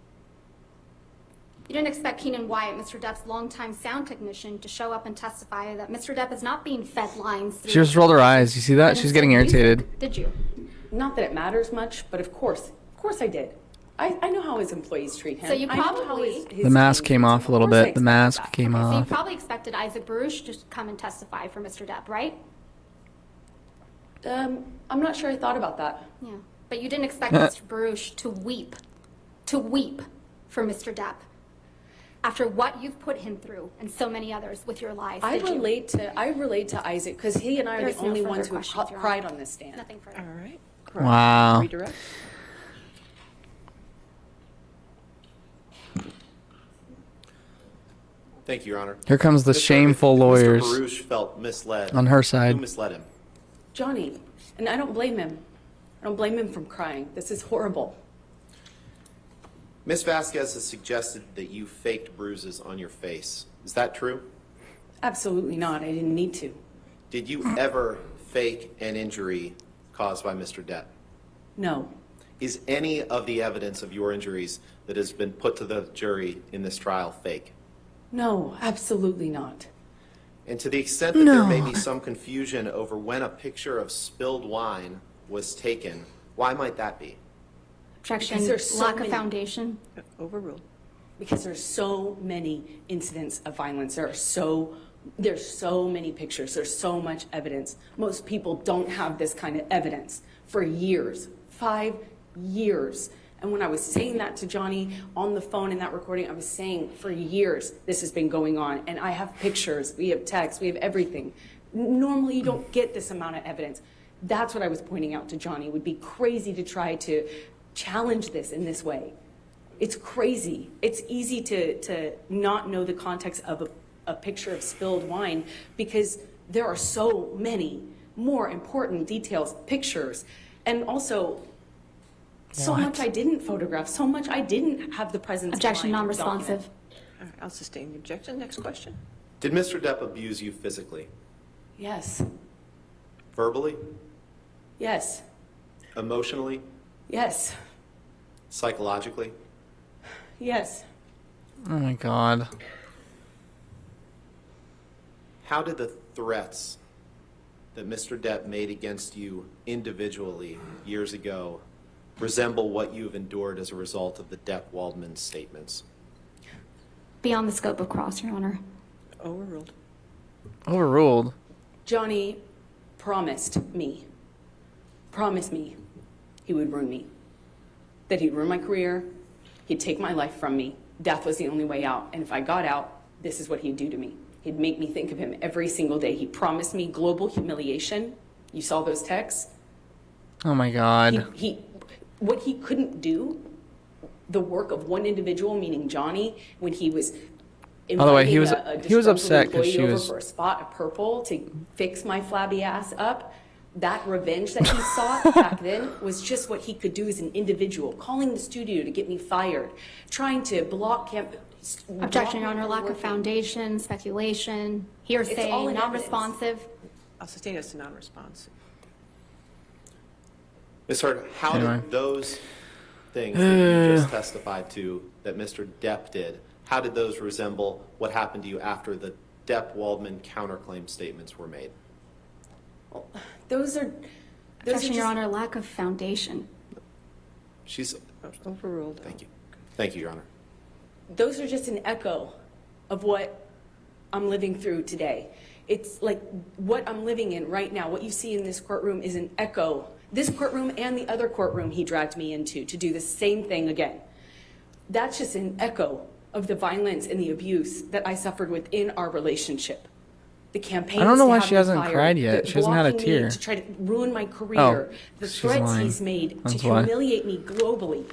You didn't expect Keenan Wyatt, Mr. Depp's longtime sound technician, to show up and testify that Mr. Depp is not being fed lines through. she just rolled her eyes. You see that? and She's getting music. irritated. Did you? Not that it matters much, but of course I did. I know how his employees treat him. So you I know how probably- his The mask team came treats off him. a little Of course I bit. The mask expected came that. So you off. probably expected Isaac Baruch to come and testify for Mr. Depp, right? I'm not sure I thought about that. Yeah. But you didn't expect Mr. Baruch to weep for Mr. Depp after what you've put him through and so many others with your lies. I did you? relate to Isaac because he and I are There's the no only further ones who questions, Your cried Honor. on this stand. Nothing further. All right. Wow. Redirect. Thank you, Your Honor. Here comes the Mr. shameful if lawyers Mr. Baruch felt misled. on her side. Who misled him? Johnny, and I don't blame him. I don't blame him from crying. This is horrible. Ms. Vasquez has suggested that you faked bruises on your face. Is that true? Absolutely not. I didn't need to. Did you ever fake an injury caused by Mr. Depp? No. Is any of the evidence of your injuries that has been put to the jury in this trial fake? No, absolutely not. And to the extent that there may be some confusion over when a picture of spilled wine was taken, why might that be? Objection, Because there's so lack of many- foundation. Overruled. Because there's so many incidents of violence. There's so many pictures. There's so much evidence. Most people don't have this kind of evidence for years, 5 years. And when I was saying that to Johnny on the phone in that recording, I was saying for years this has been going on. And I have pictures, we have texts, we have everything. Normally you don't get this amount of evidence. That's what I was pointing out to Johnny. It would be crazy to try to challenge this in this way. It's crazy. It's easy to not know the context of a picture of spilled wine because there are so many more important details, pictures, and also so much I didn't photograph, so much I didn't have the presence of Objection, mind to non-responsive. document. All right, I'll sustain the objection. Next question. Did Mr. Depp abuse you physically, Yes, verbally, yes, emotionally, yes, psychologically? yes. Oh my God. How did the threats that Mr. Depp made against you individually years ago resemble what you have endured as a result of the Depp-Waldman statements? Beyond the scope of cross, Your Honor. Overruled. Overruled. Johnny promised me he would ruin me, that he'd ruin my career, he'd take my life from me. Death was the only way out. And if I got out, this is what he'd do to me. He'd make me think of him every single day. He promised me global humiliation. You saw those texts? Oh my God. What he couldn't do, the work of one individual, meaning Johnny, when he was By the way, he inviting was a he was disgruntled upset because employee she over was. for a spot of purple to fix my flabby ass up. That revenge that he sought back then was just what he could do as an individual, calling the studio to get me fired, trying to block camp. Objection, Your Honor, lack of foundation, speculation, hearsay, all in non-responsive. I'll sustain as to non-response. Ms. Hurd, how Anyway. did those things that you just testified to that Mr. Depp did, how did those resemble what happened to you after the Depp-Waldman counterclaim statements were made? Those are Objection, Your just- Honor, lack of foundation. She's, Overruled. thank you. Thank you, Your Honor. Those are just an echo of what I'm living through today. It's like what I'm living in right now. What you see in this courtroom is an echo. This courtroom and the other courtroom he dragged me into to do the same thing again. That's just an echo of the violence and the abuse that I suffered within our relationship. The campaign. I don't know why she hasn't cried yet. The She hasn't had a blocking me tear. to try to ruin my career. The she's threats lying. he's made That's to why. humiliate me globally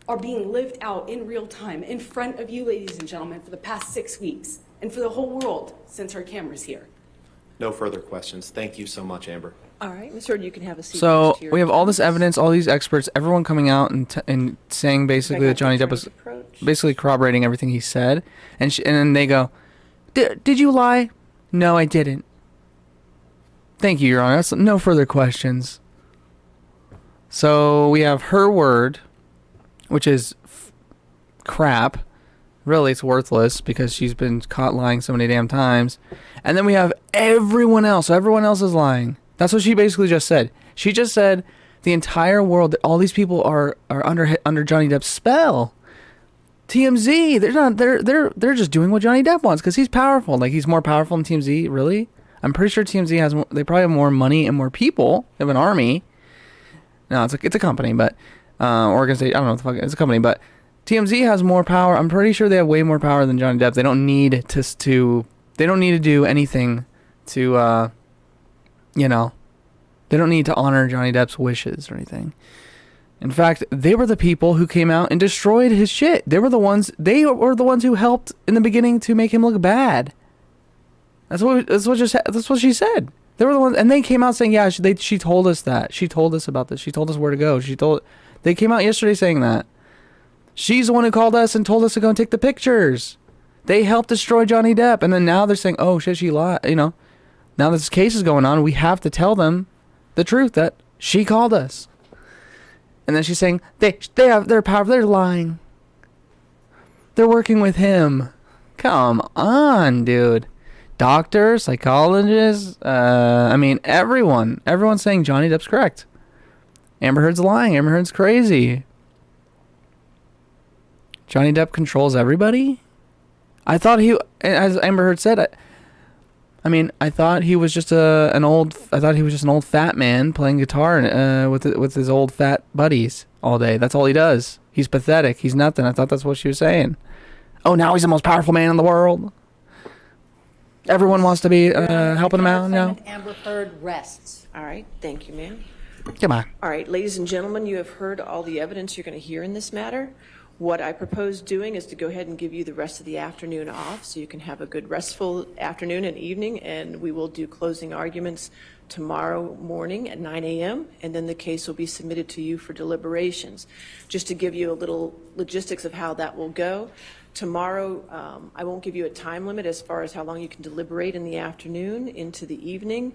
are being lived out in real time in front of you, ladies and gentlemen, for the past 6 weeks and for the whole world since our camera's here. No further questions. Thank you so much, Amber. All right, Ms. Hurd, you can have a seat. So next to your we have all this attorneys. evidence, all these experts, everyone coming out and saying basically that Johnny Depp was Approach. basically corroborating everything he said, and then they go, "Did you lie?" No, I didn't. Thank you, Your Honor. That's no further questions. So we have her word, which is crap. Really, it's worthless because she's been caught lying so many damn times. And then we have everyone else. So everyone else is lying. That's what she basically just said. She just said the entire world, that all these people are under Johnny Depp's spell. TMZ, they're just doing what Johnny Depp wants because he's powerful. Like, he's more powerful than TMZ. Really? I'm pretty sure TMZ has more, they probably have more money and more people. They have an army. No, it's a company, but organization. I don't know what the fuck. It's a company, but TMZ has more power. I'm pretty sure they have way more power than Johnny Depp. They don't need to they don't need to do anything to they don't need to honor Johnny Depp's wishes or anything. In fact, they were the people who came out and destroyed his shit. They were the ones who helped in the beginning to make him look bad. That's what she said. They were the ones, and they came out saying, yeah, she told us that. She told us about this. She told us where to go. They came out yesterday saying that. She's the one who called us and told us to go and take the pictures. They helped destroy Johnny Depp, and then now they're saying, oh shit, she lied. You know, now this case is going on. We have to tell them the truth that she called us. And then she's saying they're powerful. They're lying. They're working with him. Come on, dude. Doctors, psychologists, I mean, everyone's saying Johnny Depp's correct. Amber Heard's lying. Amber Heard's crazy. Johnny Depp controls everybody? I thought as Amber Heard said, I thought he was just an old fat man playing guitar with his old fat buddies all day. That's all he does. He's pathetic. He's nothing. I thought that's what she was saying. Oh, now he's the most powerful man in the world. Everyone wants to be helping him out now. Amber Heard rests. All right, thank you, ma'am. Come on. All right, ladies and gentlemen, you have heard all the evidence you're going to hear in this matter. What I propose doing is to go ahead and give you the rest of the afternoon off so you can have a good restful afternoon and evening, and we will do closing arguments tomorrow morning at 9 a.m., and then the case will be submitted to you for deliberations. Just to give you a little logistics of how that will go, tomorrow I won't give you a time limit as far as how long you can deliberate in the afternoon into the evening.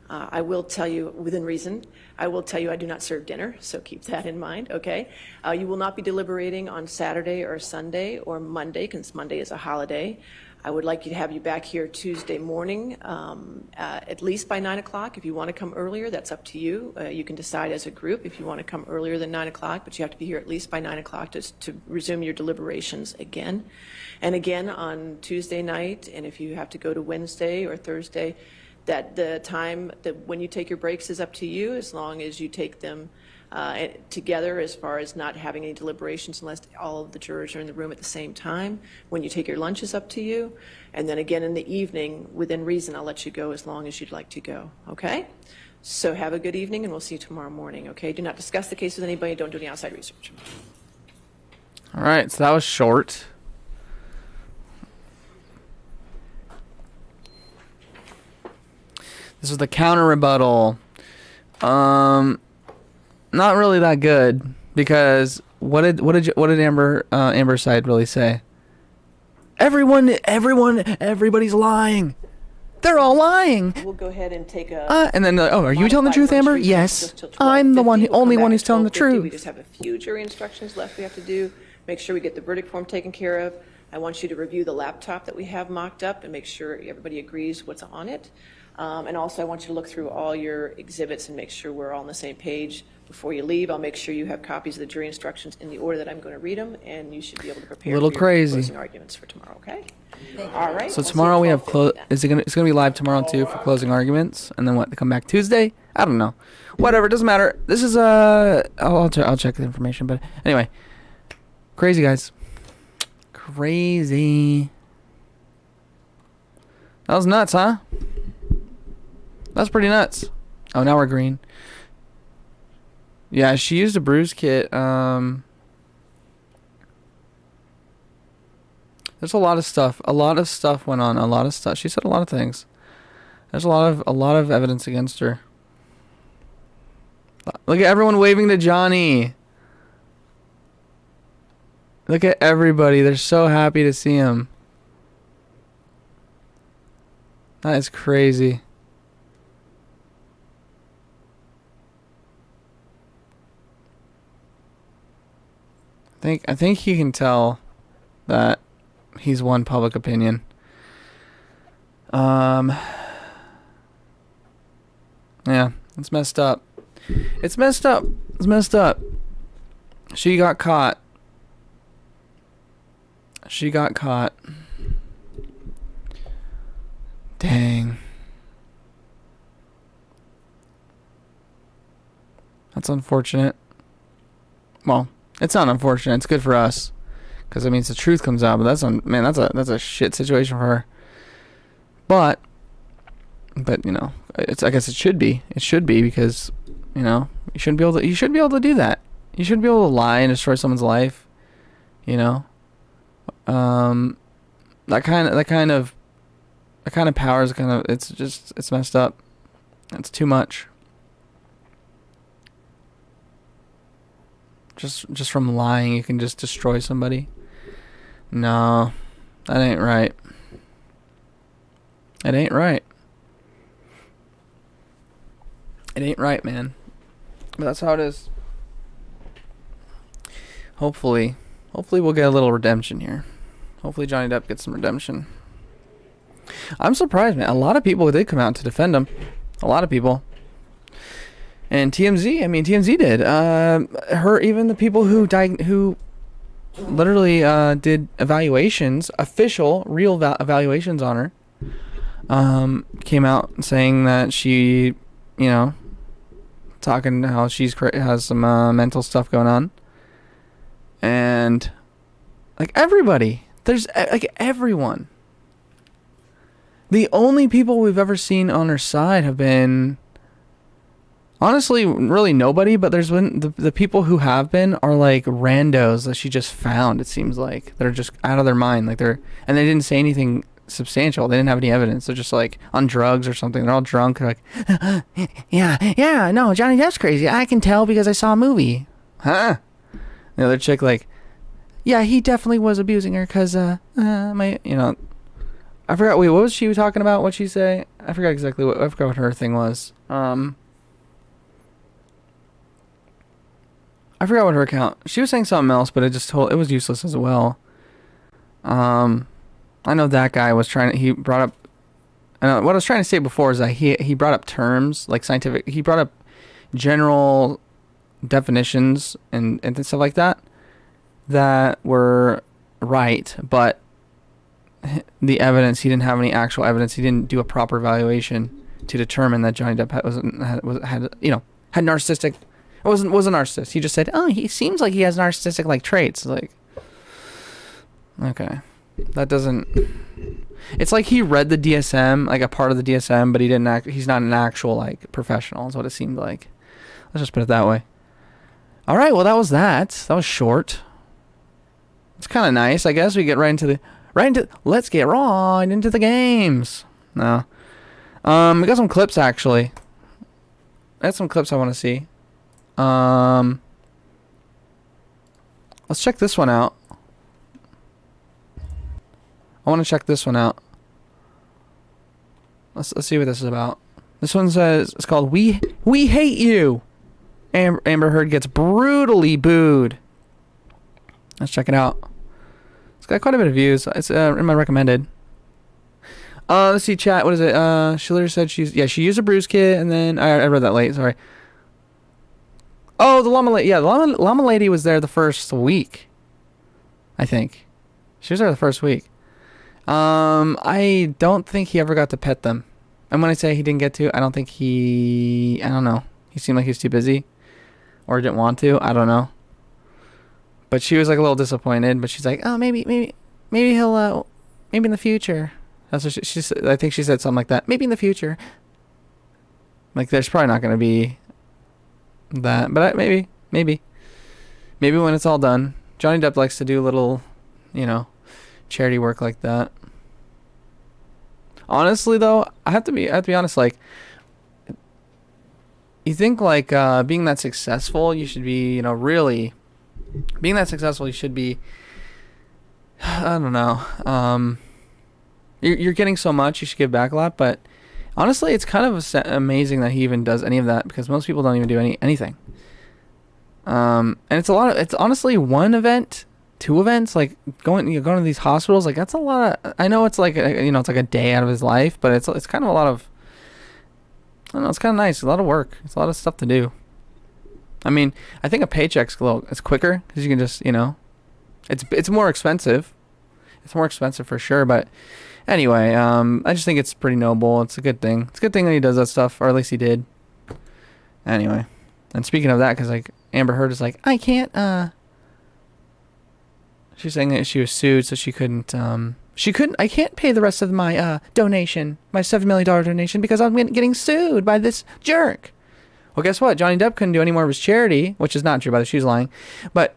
I will tell you, within reason, I will tell you I do not serve dinner, so keep that in mind, okay? You will not be deliberating on Saturday or Sunday or Monday, because Monday is a holiday. I would like you to have you back here Tuesday morning, at least by 9 o'clock. If you want to come earlier, that's up to you. You can decide as a group if you want to come earlier than 9 o'clock, but you have to be here at least by 9 o'clock to resume your deliberations again. And again on Tuesday night, and if you have to go to Wednesday or Thursday, that the time that when you take your breaks is up to you, as long as you take them together, as far as not having any deliberations unless all of the jurors are in the room at the same time. When you take your lunch is up to you. And then again in the evening, within reason, I'll let you go as long as you'd like to go, okay? So have a good evening, and we'll see you tomorrow morning, okay? Do not discuss the case with anybody. Don't do any outside research. All right, so that was short. This is the counter rebuttal. Not really that good, because what did Amber's side really say? Everybody's lying. They're all lying. We'll go ahead and take a... And then, are you telling the truth, Amber? Yes. I'm the only one who's telling the truth. We just have a few jury instructions left we have to do. Make sure we get the verdict form taken care of. I want you to review the laptop that we have mocked up and make sure everybody agrees what's on it. And also, I want you to look through all your exhibits and make sure we're all on the same page before you leave. I'll make sure you have copies of the jury instructions in the order that I'm going to read them, and you should be able to prepare A little for your crazy. closing arguments for tomorrow, okay? All right. So tomorrow we have it's gonna be live tomorrow too for closing arguments, and then what? They come back Tuesday? I don't know. Whatever, it doesn't matter. This is I'll check the information, but anyway, crazy guys, crazy. That was nuts, huh? That's pretty nuts. Oh, now we're green. Yeah, she used a bruise kit. There's a lot of stuff. A lot of stuff went on. A lot of stuff. She said a lot of things. There's a lot of evidence against her. Look at everyone waving to Johnny. Look at everybody. They're so happy to see him. That is crazy. I think he can tell that he's won public opinion. Yeah, it's messed up. It's messed up. It's messed up. She got caught. She got caught. Dang. That's unfortunate. Well, it's not unfortunate. It's good for us, because that means the truth comes out. But that's a shit situation for her. But you know, I guess it should be. It should be, because you know you should be able to do that. You shouldn't be able to lie and destroy someone's life. You know, that kind of power is it's messed up. It's too much. Just from lying, you can just destroy somebody. No, that ain't right. It ain't right. It ain't right, man. But that's how it is. Hopefully we'll get a little redemption here. Hopefully Johnny Depp gets some redemption. I'm surprised, man. A lot of people did come out to defend him. A lot of people. And TMZ did. Even the people who literally did evaluations, official, real evaluations on her, came out saying that she, talking how she's has some mental stuff going on. And like everybody, there's like everyone. The only people we've ever seen on her side have been, honestly, really nobody, but there's been the people who have been are like randos that she just found, it seems like. They're just out of their mind. And they didn't say anything substantial. They didn't have any evidence. They're just like on drugs or something. They're all drunk. They're like, yeah, no, Johnny Depp's crazy. I can tell because I saw a movie. Huh? The other chick like, yeah, he definitely was abusing her because, I forgot, wait, what was she talking about? What'd she say? I forgot what her thing was. I forgot what her account. She was saying something else, but it was useless as well. I know that guy was he brought up, what I was trying to say before is that he brought up terms, like scientific, he brought up general definitions and stuff like that were right, but the evidence, he didn't have any actual evidence. He didn't do a proper evaluation to determine that Johnny Depp had narcissistic. Was a narcissist. He just said, "Oh, he seems like he has narcissistic like traits." Like, okay, that doesn't. It's like he read the DSM, like a part of the DSM, but he didn't. He's not an actual like professional. Is what it seemed like. Let's just put it that way. All right. Well, that was that. That was short. It's kind of nice, I guess. We get let's get right into the games. No. We got some clips actually. I had some clips I want to see. Let's check this one out. I want to check this one out. Let's see what this is about. This one says, it's called We Hate You. Amber Heard gets brutally booed. Let's check it out. It's got quite a bit of views. It's in my recommended. Let's see, chat. What is it? She literally said she used a bruise kit, and then I read that late. Sorry. Oh, the llama lady. Yeah, the llama lady was there the first week. I think she was there the first week. I don't think he ever got to pet them. And when I say he didn't get to, I don't know. He seemed like he was too busy, or didn't want to. I don't know. But she was like a little disappointed. But she's like, oh, maybe he'll, maybe in the future. That's what she said. I think she said something like that. Maybe in the future. Like, there's probably not going to be that, but maybe when it's all done. Johnny Depp likes to do little, charity work like that. Honestly, though, I have to be honest. Like, you think like being that successful, you should be, really being that successful. You should be. I don't know. You're getting so much, you should give back a lot, but honestly, it's kind of amazing that he even does any of that, because most people don't even do anything. And it's honestly one event, 2 events, like going to these hospitals, like that's a lot of, I know it's like, it's like a day out of his life, but it's kind of a lot of, I don't know, it's kind of nice. A lot of work. It's a lot of stuff to do. I mean, I think a paycheck's it's quicker because you can just, it's more expensive. It's more expensive for sure, but anyway, I just think it's pretty noble. It's a good thing. It's a good thing that he does that stuff, or at least he did. Anyway, and speaking of that, because like Amber Heard is like, I can't. She's saying that she was sued, so she couldn't. I can't pay the rest of my donation, my $7 million donation, because I'm getting sued by this jerk. Well, guess what? Johnny Depp couldn't do any more of his charity, which is not true, by the way. She's lying. But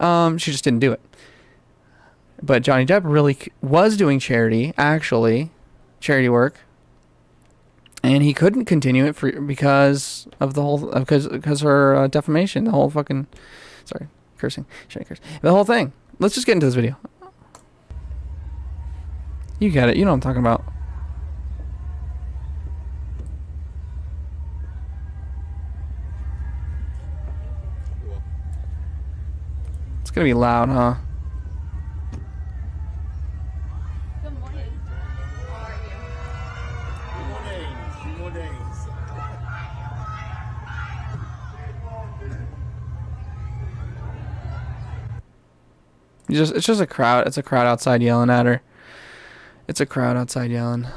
she just didn't do it. But Johnny Depp really was doing charity, actually, charity work. And he couldn't continue it because of the whole, because her defamation, the whole fucking, sorry, cursing, should I curse? The whole thing. Let's just get into this video. You get it. You know what I'm talking about. It's gonna be loud, huh? Good morning. How are you? It's just a crowd. It's a crowd outside yelling at her. It's a crowd outside yelling.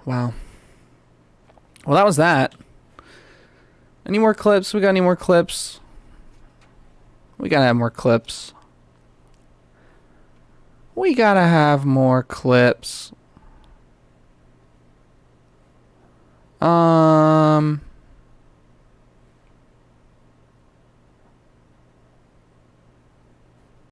Wow. Well, that was that. Any more clips? We got any more clips? We gotta have more clips. We gotta have more clips.